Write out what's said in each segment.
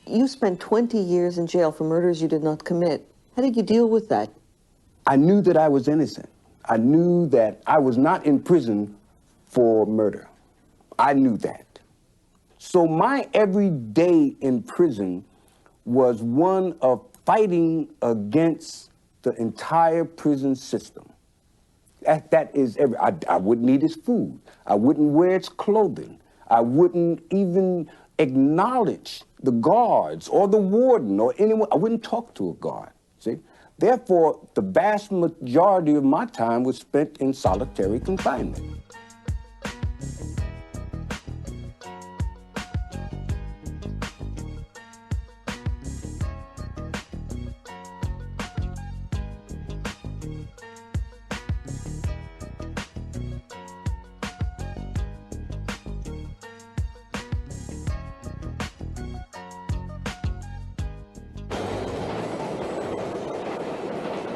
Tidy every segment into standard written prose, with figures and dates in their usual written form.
You spent 20 years in jail for murders you did not commit. How did you deal with that? I knew that I was innocent. I knew that I was not in prison for murder. I knew that. So my every day in prison was one of fighting against the entire prison system. That is every, I wouldn't eat his food. I wouldn't wear its clothing. I wouldn't even acknowledge the guards or the warden or anyone. I wouldn't talk to a guard, see? Therefore, the vast majority of my time was spent in solitary confinement.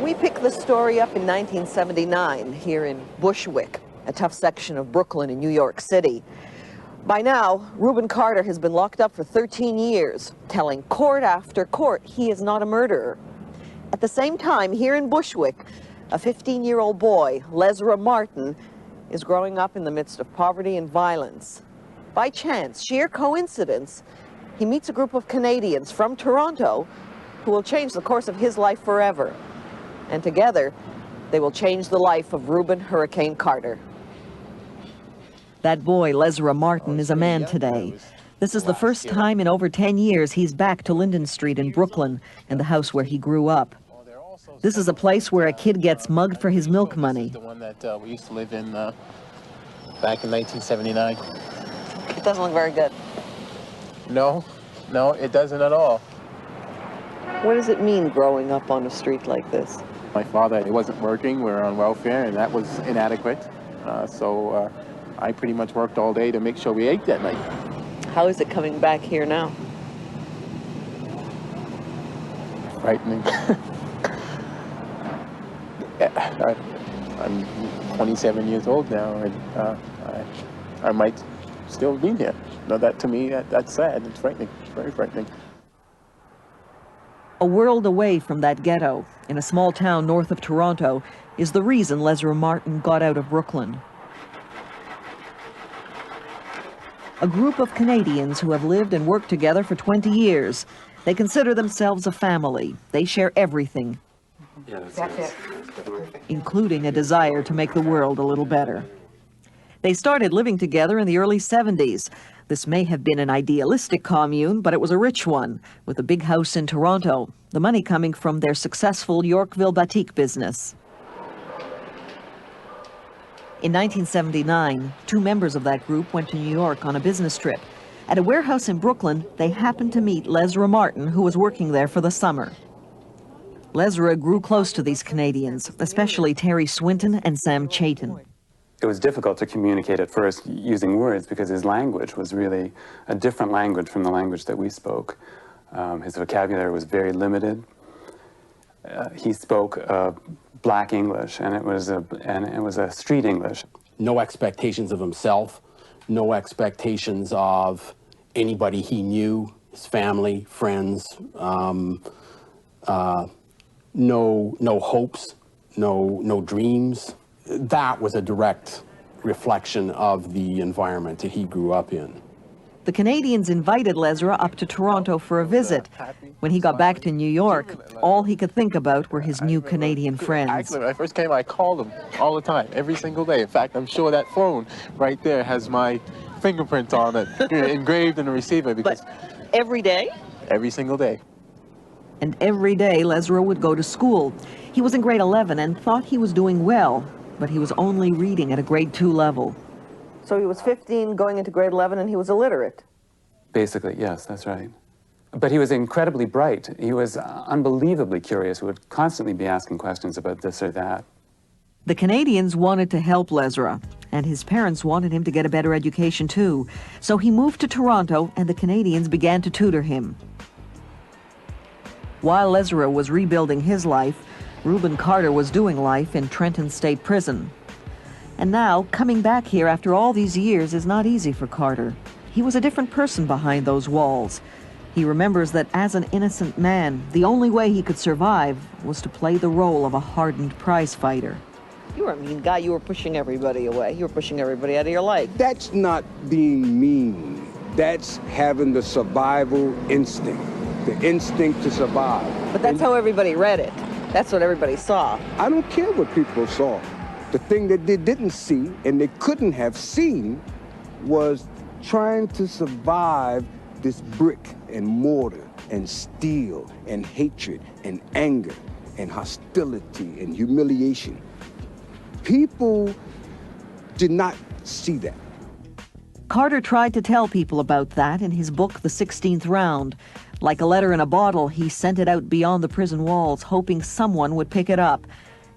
We picked the story up in 1979 here in Bushwick, a tough section of Brooklyn in New York City. By now, Rubin Carter has been locked up for 13 years, telling court after court he is not a murderer. At the same time, here in Bushwick, a 15-year-old boy, Lezra Martin, is growing up in the midst of poverty and violence. By chance, sheer coincidence, he meets a group of Canadians from Toronto who will change the course of his life forever. And together, they will change the life of Rubin Hurricane Carter. That boy, Lezra Martin, is a man today. This is the first time in over 10 years he's back to Linden Street in Brooklyn and the house where he grew up. This is a place where a kid gets mugged for his milk money. The one that we used to live in back in 1979. It doesn't look very good. No, it doesn't at all. What does it mean growing up on a street like this? My father, he wasn't working, we were on welfare, and that was inadequate. So I pretty much worked all day to make sure we ate that night. How is it coming back here now? Frightening. I'm 27 years old now, and I might still be here. No, that to me, that's sad. It's frightening. It's very frightening. A world away from that ghetto, in a small town north of Toronto, is the reason Lezra Martin got out of Brooklyn. A group of Canadians who have lived and worked together for 20 years. They consider themselves a family. They share everything, including a desire to make the world a little better. They started living together in the early 70s. This may have been an idealistic commune, but it was a rich one, with a big house in Toronto, the money coming from their successful Yorkville batik business. In 1979, two members of that group went to New York on a business trip. At a warehouse in Brooklyn, they happened to meet Lezra Martin, who was working there for the summer. Lezra grew close to these Canadians, especially Terry Swinton and Sam Chayton. It was difficult to communicate at first using words because his language was really a different language from the language that we spoke. His vocabulary was very limited. He spoke black English, and it was a street English. No expectations of himself, no expectations of anybody he knew, his family, friends, no hopes, no dreams. That was a direct reflection of the environment that he grew up in. The Canadians invited Lezra up to Toronto for a visit. When he got back to New York, all he could think about were his new Canadian friends. Actually, when I first came, I called him all the time, every single day. In fact, I'm sure that phone right there has my fingerprint on it, engraved in the receiver. Because but every day? Every single day. And every day, Lezra would go to school. He was in grade 11 and thought he was doing well, but he was only reading at a grade 2 level. So he was 15 going into grade 11 and he was illiterate? Basically, yes, that's right. But he was incredibly bright. He was unbelievably curious. He would constantly be asking questions about this or that. The Canadians wanted to help Lezra, and his parents wanted him to get a better education too. So he moved to Toronto and the Canadians began to tutor him. While Lezra was rebuilding his life, Rubin Carter was doing life in Trenton State Prison. And now, coming back here after all these years is not easy for Carter. He was a different person behind those walls. He remembers that as an innocent man, the only way he could survive was to play the role of a hardened prize fighter. You were a mean guy. You were pushing everybody away. You were pushing everybody out of your life. That's not being mean. That's having the survival instinct, the instinct to survive. But that's how everybody read it. That's what everybody saw. I don't care what people saw. The thing that they didn't see and they couldn't have seen was trying to survive this brick and mortar and steel and hatred and anger and hostility and humiliation. People did not see that. Carter tried to tell people about that in his book, The 16th Round. Like a letter in a bottle, he sent it out beyond the prison walls, hoping someone would pick it up.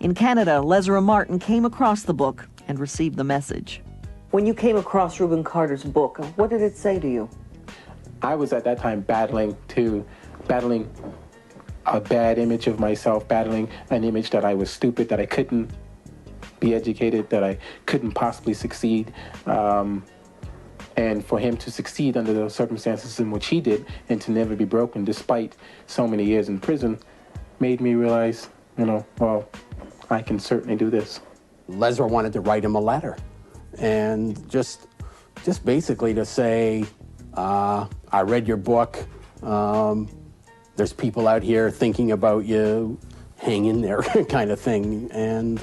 In Canada, Lesra Martin came across the book and received the message. When you came across Rubin Carter's book, what did it say to you? I was at that time battling a bad image of myself, battling an image that I was stupid, that I couldn't be educated, that I couldn't possibly succeed. And for him to succeed under the circumstances in which he did and to never be broken despite so many years in prison made me realize, well, I can certainly do this. Lesra wanted to write him a letter and just basically to say, I read your book. There's people out here thinking about you. Hang in there kind of thing. And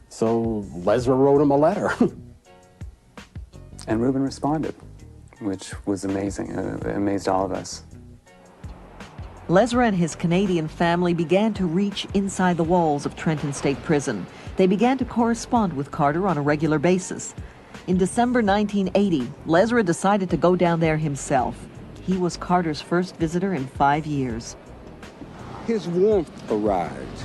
so Lesra wrote him a letter. And Rubin responded, which was amazing. It amazed all of us. Lesra and his Canadian family began to reach inside the walls of Trenton State Prison. They began to correspond with Carter on a regular basis. In December 1980, Lesra decided to go down there himself. He was Carter's first visitor in 5 years. His warmth arrived.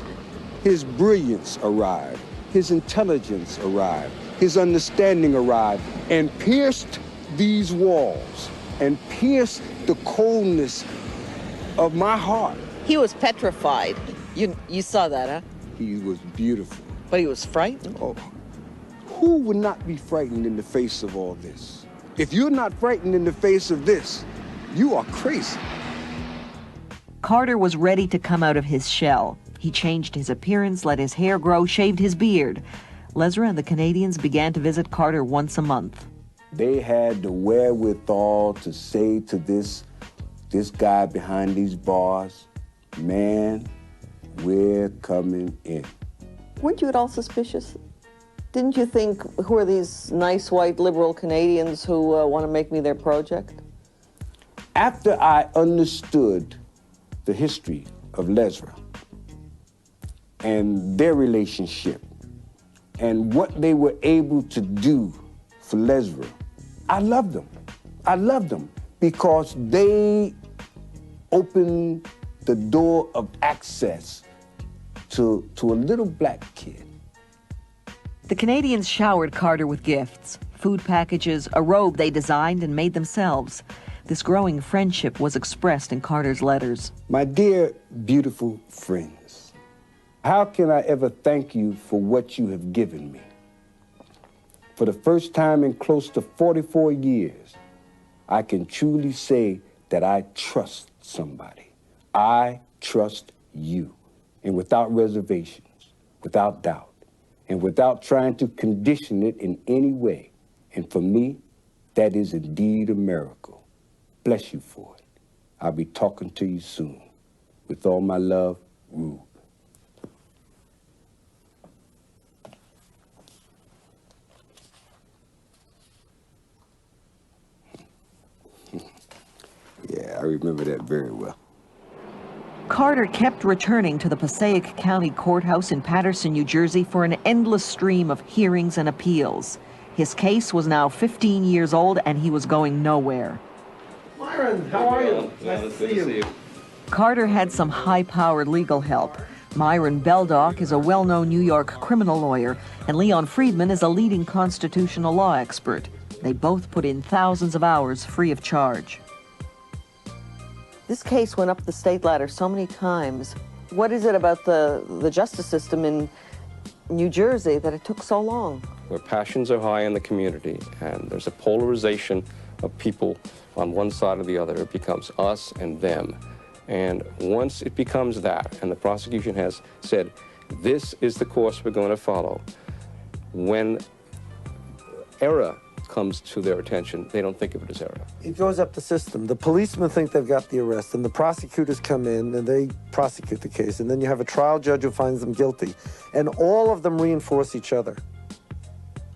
His brilliance arrived. His intelligence arrived. His understanding arrived and pierced these walls and pierced the coldness of my heart. He was petrified. You saw that, huh? He was beautiful. But he was frightened. Oh, who would not be frightened in the face of all this? If you're not frightened in the face of this, you are crazy. Carter was ready to come out of his shell. He changed his appearance, let his hair grow, shaved his beard. Lesra and the Canadians began to visit Carter once a month. They had the wherewithal to say to this guy behind these bars, man, we're coming in. Weren't you at all suspicious? Didn't you think, who are these nice white liberal Canadians who want to make me their project? After I understood the history of Lesra and their relationship and what they were able to do for Lesra, I loved them. I loved them because they opened the door of access to a little black kid. The Canadians showered Carter with gifts, food packages, a robe they designed and made themselves. This growing friendship was expressed in Carter's letters. My dear, beautiful friends, how can I ever thank you for what you have given me? For the first time in close to 44 years, I can truly say that I trust somebody. I trust you, and without reservations, without doubt, and without trying to condition it in any way. And for me, that is indeed a miracle. Bless you for it. I'll be talking to you soon. With all my love, Rube. Yeah, I remember that very well. Carter kept returning to the Passaic County Courthouse in Paterson, New Jersey for an endless stream of hearings and appeals. His case was now 15 years old and he was going nowhere. Myron, how are you? Nice to see you. Carter had some high-powered legal help. Myron Beldock is a well-known New York criminal lawyer, and Leon Friedman is a leading constitutional law expert. They both put in thousands of hours free of charge. This case went up the state ladder so many times. What is it about the justice system in New Jersey that it took so long? Where passions are high in the community and there's a polarization of people on one side or the other. It becomes us and them. And once it becomes that, and the prosecution has said, this is the course we're going to follow, when error comes to their attention, they don't think of it as error. It goes up the system. The policemen think they've got the arrest, and the prosecutors come in and they prosecute the case, and then you have a trial judge who finds them guilty, and all of them reinforce each other.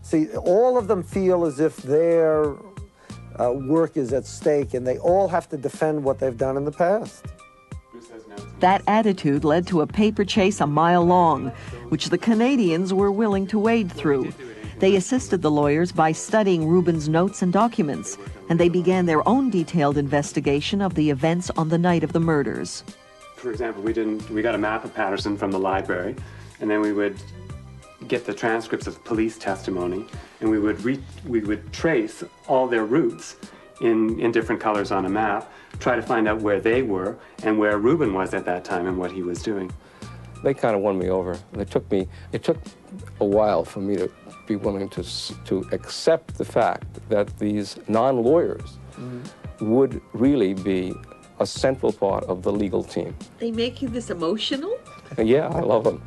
See, all of them feel as if their work is at stake, and they all have to defend what they've done in the past. That attitude led to a paper chase a mile long, which the Canadians were willing to wade through. They assisted the lawyers by studying Rubin's notes and documents, and they began their own detailed investigation of the events on the night of the murders. For example, we got a map of Paterson from the library, and then we would get the transcripts of police testimony, and we would trace all their routes in different colors on a map, try to find out where they were and where Rubin was at that time and what he was doing. They kind of won me over. It took a while for me to be willing to accept the fact that these non-lawyers would really be a central part of the legal team. They make you this emotional? Yeah, I love them.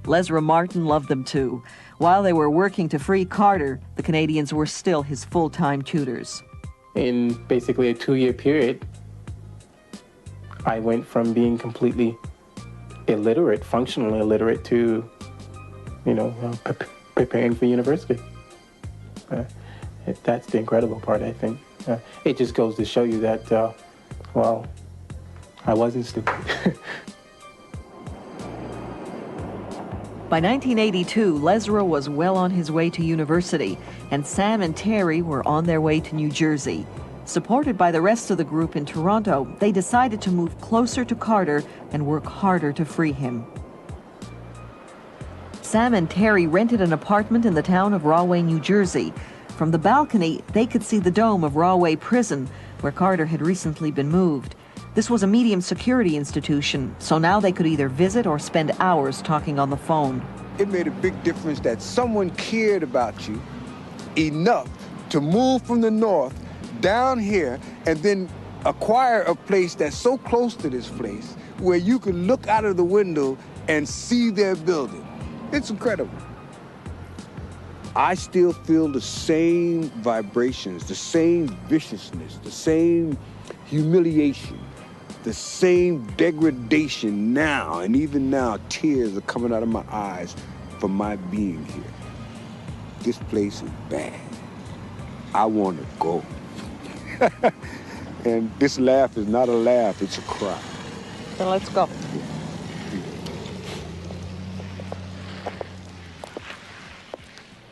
Lesra Martin loved them too. While they were working to free Carter, the Canadians were still his full-time tutors. In basically a 2-year period, I went from being completely illiterate, functionally illiterate, to, preparing for university. That's the incredible part, I think. It just goes to show you that, well, I wasn't stupid. By 1982, Lesra was well on his way to university, and Sam and Terry were on their way to New Jersey. Supported by the rest of the group in Toronto, they decided to move closer to Carter and work harder to free him. Sam and Terry rented an apartment in the town of Rahway, New Jersey. From the balcony, they could see the dome of Rahway Prison, where Carter had recently been moved. This was a medium security institution, so now they could either visit or spend hours talking on the phone. It made a big difference that someone cared about you enough to move from the north down here and then acquire a place that's so close to this place where you could look out of the window and see their building. It's incredible. I still feel the same vibrations, the same viciousness, the same humiliation, the same degradation now, and even now tears are coming out of my eyes for my being here. This place is bad. I want to go. And this laugh is not a laugh, it's a cry. Then let's go.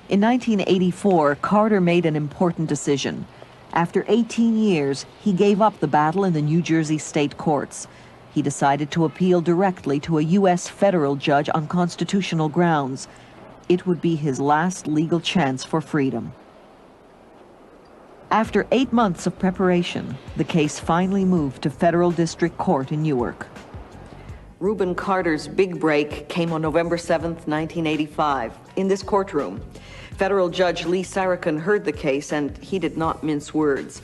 In 1984, Carter made an important decision. After 18 years, he gave up the battle in the New Jersey state courts. He decided to appeal directly to a U.S. federal judge on constitutional grounds. It would be his last legal chance for freedom. After 8 months of preparation, the case finally moved to federal district court in Newark. Rubin Carter's big break came on November 7th, 1985, in this courtroom. Federal Judge Lee Sarakin heard the case, and he did not mince words.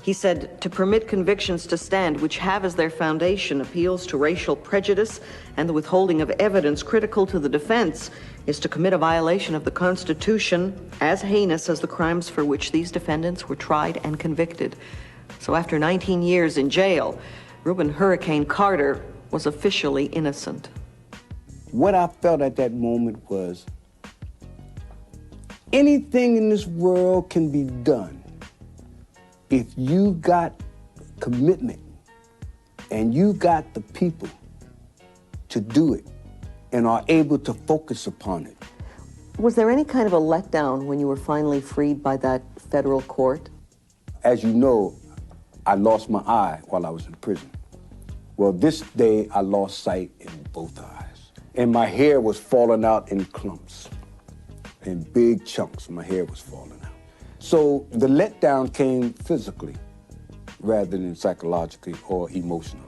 He said, to permit convictions to stand which have as their foundation appeals to racial prejudice and the withholding of evidence critical to the defense is to commit a violation of the Constitution as heinous as the crimes for which these defendants were tried and convicted. So after 19 years in jail, Rubin Hurricane Carter was officially innocent. What I felt at that moment was, anything in this world can be done if you got commitment and you got the people to do it and are able to focus upon it. Was there any kind of a letdown when you were finally freed by that federal court? As you know, I lost my eye while I was in prison. Well, this day I lost sight in both eyes. And my hair was falling out in clumps. In big chunks, my hair was falling out. So the letdown came physically rather than psychologically or emotionally.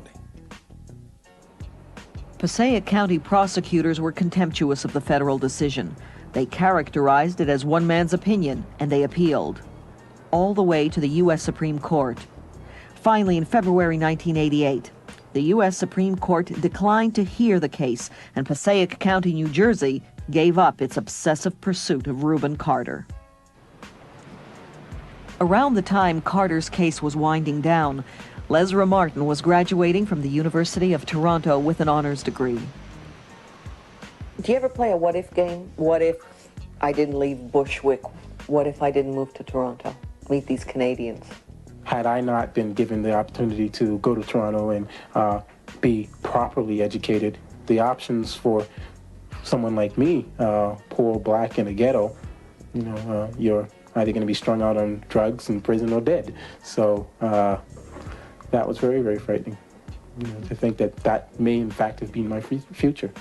Passaic County prosecutors were contemptuous of the federal decision. They characterized it as one man's opinion, and they appealed, all the way to the U.S. Supreme Court. Finally, in February 1988, the U.S. Supreme Court declined to hear the case, and Passaic County, New Jersey, gave up its obsessive pursuit of Rubin Carter. Around the time Carter's case was winding down, Lesra Martin was graduating from the University of Toronto with an honors degree. Do you ever play a what-if game? What if I didn't leave Bushwick? What if I didn't move to Toronto, meet these Canadians? Had I not been given the opportunity to go to Toronto and be properly educated, the options for someone like me, poor black in a ghetto, you're either going to be strung out on drugs in prison or dead. So that was very, very frightening, to think that that may in fact have been my future.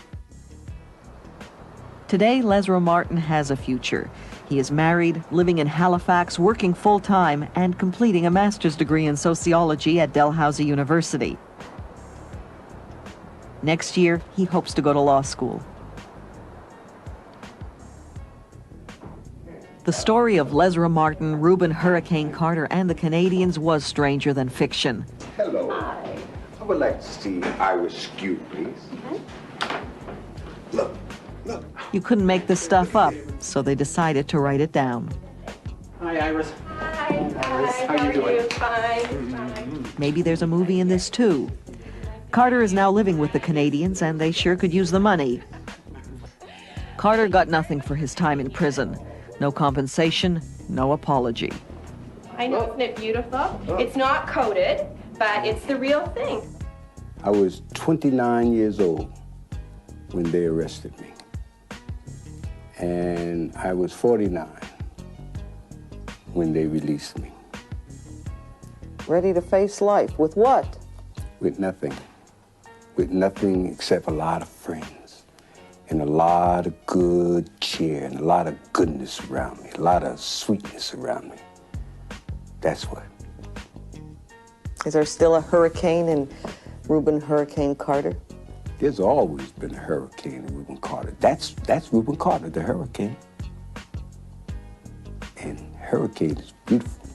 Today, Lesra Martin has a future. He is married, living in Halifax, working full-time, and completing a master's degree in sociology at Dalhousie University. Next year, he hopes to go to law school. The story of Lesra Martin, Rubin Hurricane Carter, and the Canadians was stranger than fiction. Hello. Hi. I would like to see Irish stew, please. Look. Look. You couldn't make this stuff up, so they decided to write it down. Hi, Iris. Hi, Iris. How are you doing? Fine. Maybe there's a movie in this, too. Carter is now living with the Canadians, and they sure could use the money. Carter got nothing for his time in prison. No compensation, no apology. I know, isn't it beautiful? It's not coded, but it's the real thing. I was 29 years old when they arrested me. And I was 49 when they released me. Ready to face life. With what? With nothing. With nothing except a lot of friends and a lot of good cheer and a lot of goodness around me, a lot of sweetness around me. That's what. Is there still a hurricane in Rubin Hurricane Carter? There's always been a hurricane in Rubin Carter. That's Rubin Carter, the hurricane. And hurricane is beautiful.